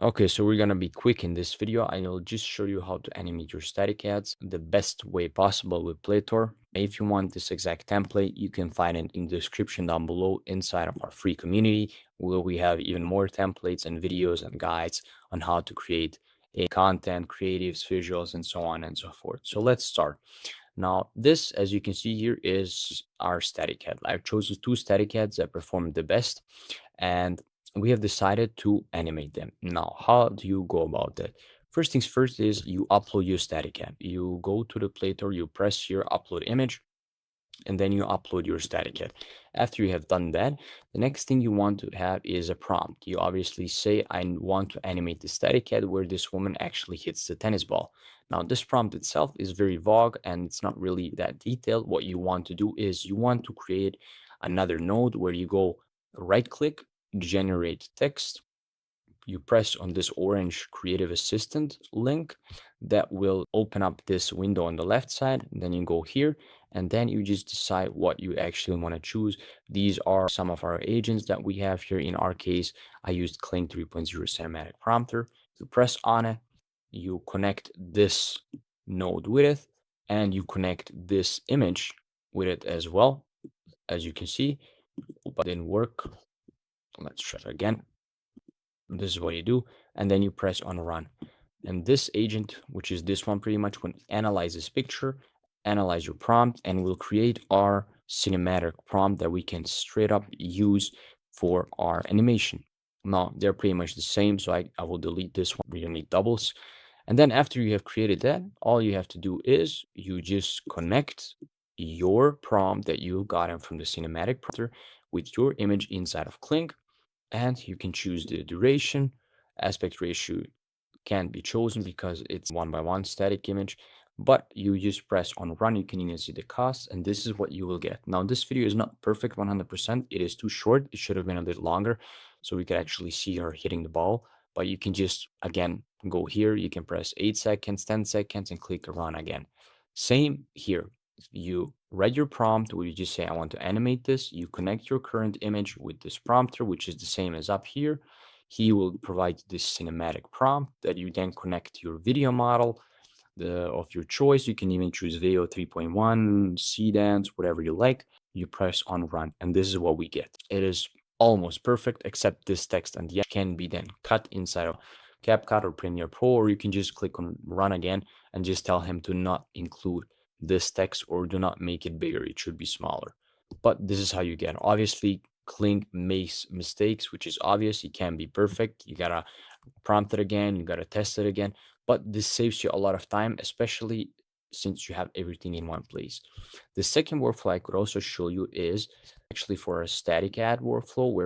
Okay, so we're gonna be quick in this video. I'll just show you how to animate your static ads the best way possible with Playtor. If you want this exact template, you can find it in the description down below inside of our free community, where we have even more templates and videos and guides on how to create a content, creatives, visuals, and so on and so forth. So let's start. Now, this, as you can see here, is our static head. I've chosen two static heads that perform the best, and we have decided to animate them. Now, how do you go about that? First things first is you upload your static head. You go to the Playtor, you press here, upload image, and then you upload your static head. After you have done that, the next thing you want to have is a prompt. You obviously say, I want to animate the static head where this woman actually hits the tennis ball. Now, this prompt itself is very vague and it's not really that detailed. What you want to do is you want to create another node where you go right click, generate text, you press on this orange creative assistant link that will open up this window on the left side. And then you go here and then you just decide what you actually want to choose. These are some of our agents that we have here. In our case, I used Kling 3.0 cinematic prompter. You press on it, you connect this node with it, and you connect this image with it as well. As you can see, but it didn't work. Let's try it again. This is what you do, and then you press on run. And this agent, which is this one pretty much, will analyze this picture, analyze your prompt, and will create our cinematic prompt that we can straight up use for our animation. Now, they're pretty much the same, so I will delete this one. We don't need doubles. And then after you have created that, all you have to do is you just connect your prompt that you got from the cinematic prompter with your image inside of Kling, and you can choose the duration. Aspect ratio can't be chosen because it's 1:1 static image, but you just press on run. You can even see the cost, and this is what you will get. Now, this video is not perfect 100%. It is too short. It should have been a bit longer so we could actually see her hitting the ball, but you can just, again, go here. You can press 8 seconds, 10 seconds, and click run again. Same here. You read your prompt where you just say, I want to animate this. You connect your current image with this prompter, which is the same as up here. He will provide this cinematic prompt that you then connect to your video model of your choice. You can even choose video 3.1, C dance, whatever you like. You press on run, and this is what we get. It is almost perfect, except this text and the can be then cut inside of CapCut or Premiere Pro, or you can just click on run again and just tell him to not include this text or do not make it bigger. It should be smaller. But this is how you get. Obviously, Kling makes mistakes, which is obvious. It can't be perfect. You gotta prompt it again, you gotta test it again. But this saves you a lot of time, especially since you have everything in one place. The second workflow I could also show you is actually for a static ad workflow where